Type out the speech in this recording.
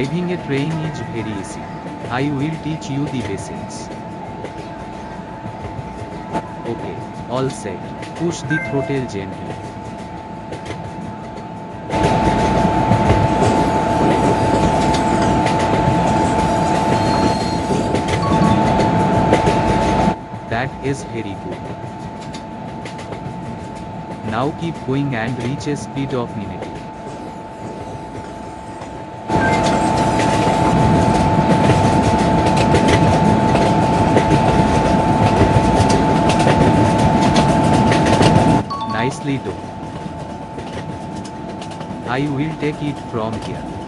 Driving a train is very easy. I will teach you the basics. Okay, all set. Push the throttle gently. That is very good. Now keep going and reach a speed of minute. Nicely done. I will take it from here.